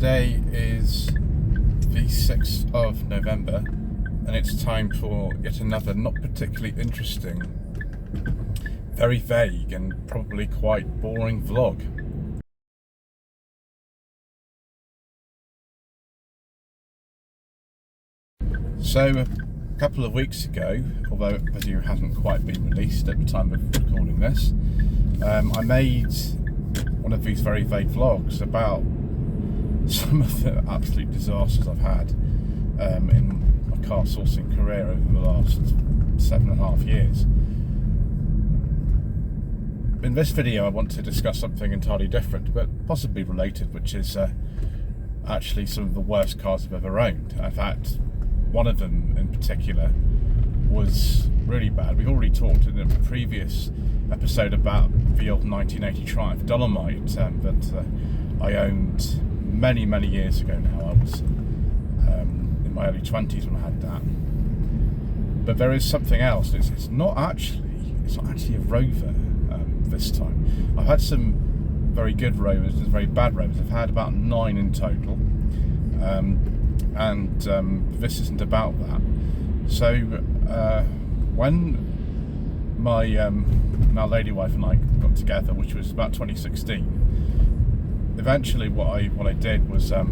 Today is the 6th of November and it's time for yet another not particularly interesting, very vague and probably quite boring vlog. So a couple of weeks ago, although the video hasn't quite been released at the time of recording this, I made one of these very vague vlogs about some of the absolute disasters I've had in my car sourcing career over the last 7.5 years. In this video I want to discuss something entirely different, but possibly related, which is actually some of the worst cars I've ever owned. In fact, one of them in particular was really bad. We've already talked in a previous episode about the old 1980 Triumph Dolomite that I owned many years ago now. I was in my early 20s when I had that. But there is something else. It's not actually a Rover this time. I've had some very good Rovers and very bad Rovers. I've had about 9 in total, and this isn't about that. So when my now lady wife and I got together, which was about 2016, eventually what I did was I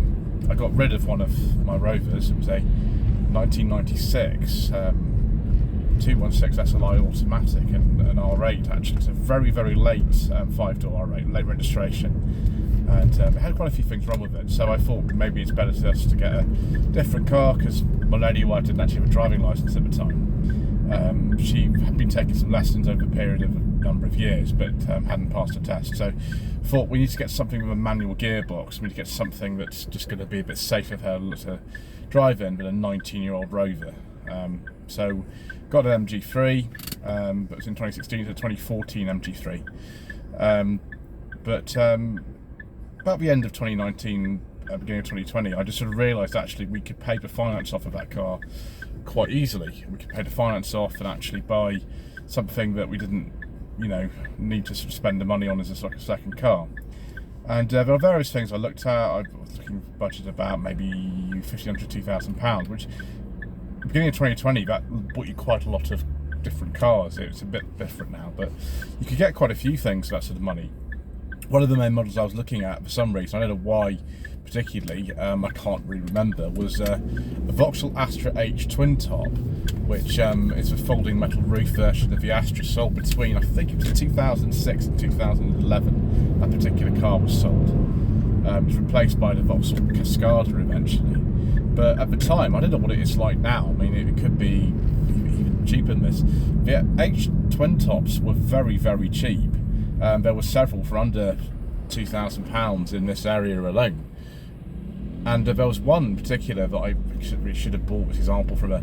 got rid of one of my Rovers. It was a 1996 216 SLI automatic and an R8 actually. It's a very late 5-door R8, late registration, and it had quite a few things wrong with it. So I thought maybe it's better for us to get a different car, because my lady wife didn't actually have a driving licence at the time. She had been taking some lessons over a period of a number of years, but hadn't passed a test. So I thought we need to get something with a manual gearbox. We need to get something that's just going to be a bit safer for her to drive in than a 19-year-old Rover. So got an MG3, but it was in 2016 to 2014 MG3. But about the end of 2019, beginning of 2020, I just sort of realised actually we could pay the finance off of that car quite easily. We could pay the finance off and actually buy something that we didn't, need to sort of spend the money on as like a second car. And there are various things I looked at. I was looking at budget about maybe £1,500 to £2,000, which beginning of 2020 that bought you quite a lot of different cars. It's a bit different now, but you could get quite a few things for that sort of money. One of the main models I was looking at, for some reason, I don't know why particularly, I can't really remember, was a Vauxhall Astra H twin top, which is a folding metal roof version of the Astra, sold between, I think it was 2006 and 2011. That particular car was sold. It was replaced by the Vauxhall Cascada eventually. But at the time, I don't know what it is like now. I mean, it could be even cheaper than this. The H twin tops were very cheap. There were several for under £2,000 in this area alone. And there was one in particular that I should have bought, as example, from a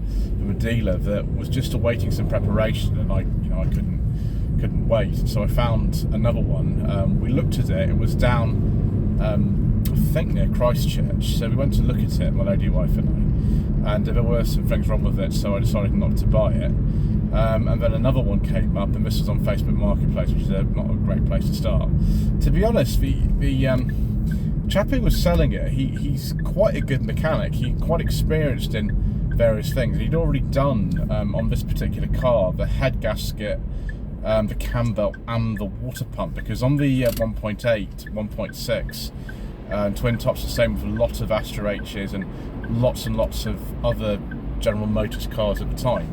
dealer that was just awaiting some preparation, and I couldn't wait. So I found another one. We looked at it. It was down, I think, near Christchurch. So we went to look at it, my lady wife and I, and there were some things wrong with it, so I decided not to buy it. And then another one came up, and this was on Facebook Marketplace, which is not a great place to start. To be honest, the chap who was selling it, he's quite a good mechanic. He's quite experienced in various things. He'd already done, on this particular car, the head gasket, the cam belt and the water pump, because on the 1.8, 1.6 twin tops, the same with a lot of Astra H's and lots of other General Motors cars at the time.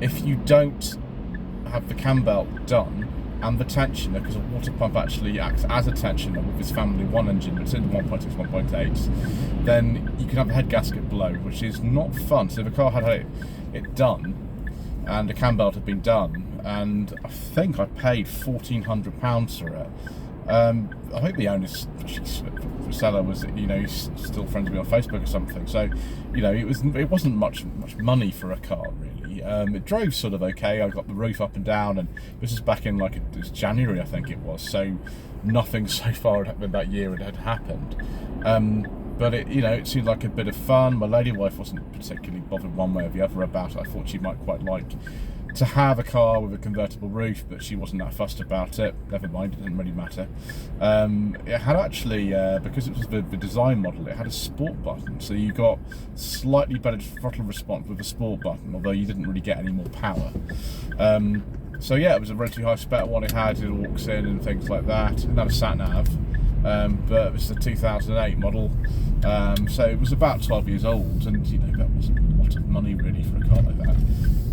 If you don't have the cam belt done and the tensioner, because a water pump actually acts as a tensioner with this Family 1 engine, it's in the 1.6, 1.8, then you can have a head gasket blow, which is not fun. So the car had it done, and the cam belt had been done, and I think I paid £1,400 for it. I think the owner's seller was, he's still friends with me on Facebook or something. So, it wasn't much money for a car really. It drove sort of okay. I got the roof up and down, and this was back in it was January, I think it was. So nothing so far in that year had happened. But it seemed like a bit of fun. My lady wife wasn't particularly bothered one way or the other about it. I thought she might quite like to have a car with a convertible roof, but she wasn't that fussed about it. Never mind, it didn't really matter. It had actually, because it was the design model, it had a sport button, so you got slightly better throttle response with a sport button, although you didn't really get any more power. So yeah, it was a relatively high spec one. It had it walks in and things like that. It didn't have a sat nav, but it was a 2008 model, so it was about 12 years old, and you know, that wasn't a lot of money really for a car like that.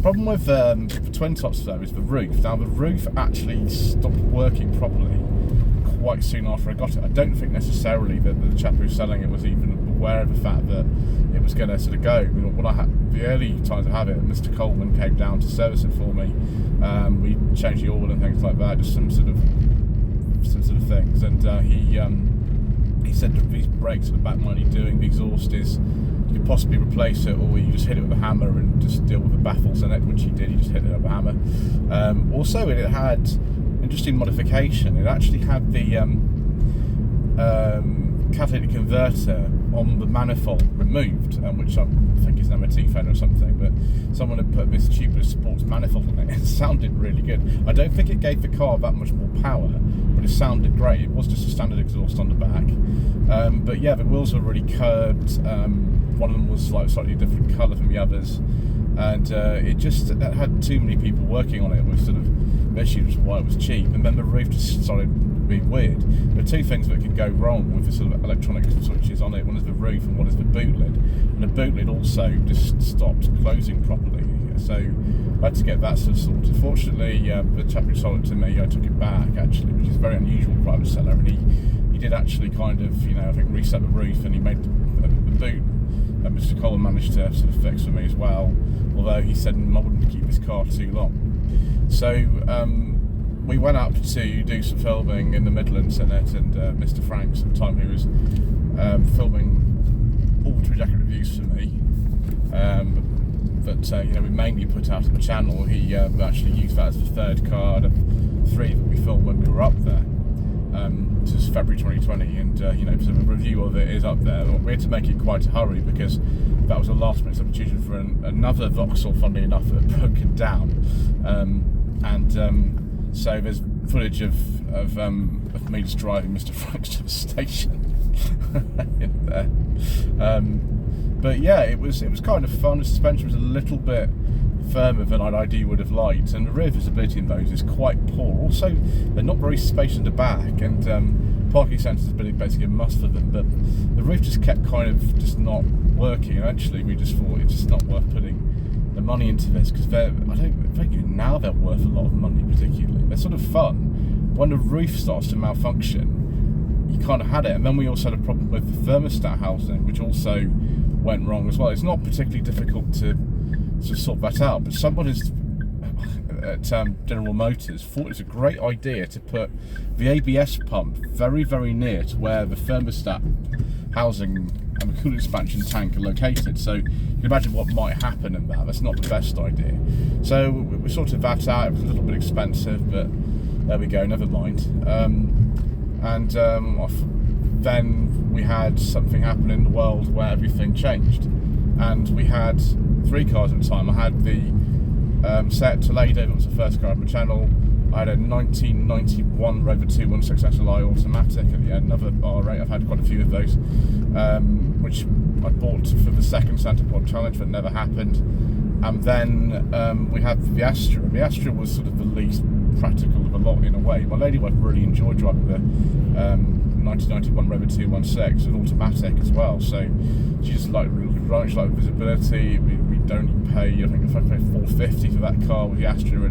Problem with the twin tops though is the roof. Now the roof actually stopped working properly quite soon after I got it. I don't think necessarily that the chap who was selling it was even aware of the fact that it was going to sort of go. You know, when I had the early times I had it, Mr. Coleman came down to service it for me. We changed the oil and things like that, just some sort of things, and he said that these brakes at the back might need doing. The exhaust is, you could possibly replace it, or you just hit it with a hammer and just deal with the baffles in it, which he did. He just hit it with a hammer. Also, it had interesting modification. It actually had the catalytic converter on the manifold removed, which I think is an MOT failure or something, but someone had put this Tubular Sports manifold on it. It sounded really good. I don't think it gave the car that much more power, but it sounded great. It was just a standard exhaust on the back. But yeah, the wheels were really curved. One of them was like slightly different colour from the others, and it had too many people working on it with sort of issues why it was cheap, and then the roof just started being weird. There are two things that could go wrong with the sort of electronic switches on it. One is the roof and one is the boot lid, and the boot lid also just stopped closing properly, so I had to get that sort of sorted. Fortunately, the chap who sold it to me, I took it back actually, which is very unusual for a private seller, and he did actually kind of, you know, I think reset the roof, and he made the boot, and Mr. Coleman managed to sort of fix for me as well, although he said I wouldn't keep this car too long. So we went up to do some filming in the Midlands in it, and Mr. Franks at the time, who was filming all 3 jacket reviews for me, but you know, we mainly put out on the channel. He actually used that as the third car out of 3 that we filmed when we were up there. This is February 2020, and you know, so the review of it is up there. We had to make it quite a hurry because that was a last minute substitution for another Vauxhall, funnily enough, that had broken down, so there's footage of me just driving Mr. Franks to the station in there. But yeah, it was kind of fun. The suspension was a little bit firmer than I'd ideally would have liked, and the rear visibility in those is quite poor. Also, they're not very spacious in the back, and parking sensors are basically a must for them, but the roof just kept kind of just not working, and actually we just thought it's just not worth putting the money into this, because I don't think now they're worth a lot of money particularly. They're sort of fun, but when the roof starts to malfunction, you kind of had it. And then we also had a problem with the thermostat housing, which also went wrong as well. It's not particularly difficult to sort that out, but someone at General Motors thought it was a great idea to put the ABS pump very, very near to where the thermostat housing and the coolant expansion tank are located. So you can imagine what might happen in that. That's not the best idea. So we sorted that out. It was a little bit expensive, but there we go, never mind. Then we had something happen in the world where everything changed, and we had 3 cars at the time. I had the Seat Toledo, that was the first car on my channel. I had a 1991 Rover 216XLI automatic, another R8. I've had quite a few of those, which I bought for the second Santa Pod Challenge, that never happened. And then we had the Astra. The Astra was sort of the least practical of a lot in a way. My lady wife really enjoyed driving the 1991 Rover 216 with automatic as well, so she just liked visibility. We don't pay, I think if I paid $450 for that car, with the Astra a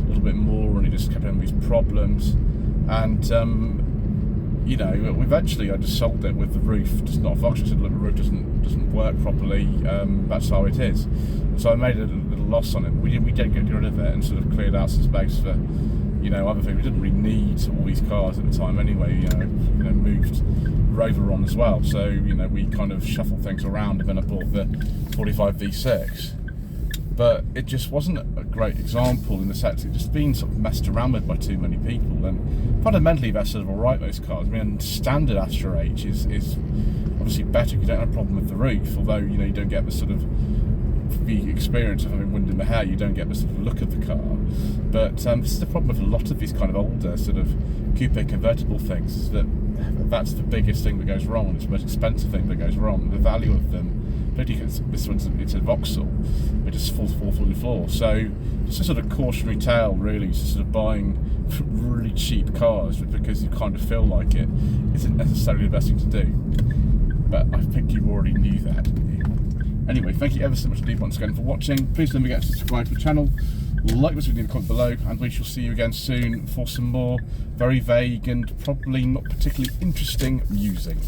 little bit more, and it just kept having these problems. And you know, eventually I just sold it with the roof just not functioning. So the roof doesn't work properly. That's how it is. So I made a little loss on it. We did get rid of it and sort of cleared out some space for, you know, other things. We didn't really need all these cars at the time anyway. You know, moved Rover on as well. So you know, we kind of shuffled things around, and then I bought the 45 V6. But it just wasn't a great example in the sense it's just been sort of messed around with by too many people, and fundamentally they're sort of alright, those cars. I mean, standard Astra H is obviously better if you don't have a problem with the roof, although, you know, you don't get the sort of the experience of having wind in the hair, you don't get the sort of look of the car. But this is the problem with a lot of these kind of older sort of coupe convertible things, is that that's the biggest thing that goes wrong. It's the most expensive thing that goes wrong. The value of them, particularly this one's it's a Vauxhall, it just falls through the floor. So it's a sort of cautionary tale, really, just sort of buying really cheap cars because you kind of feel like it isn't necessarily the best thing to do. But I think you already knew that, didn't you? Anyway, thank you ever so much indeed once again for watching. Please don't forget to subscribe to the channel, like this video in the comment below, and we shall see you again soon for some more very vague and probably not particularly interesting musing.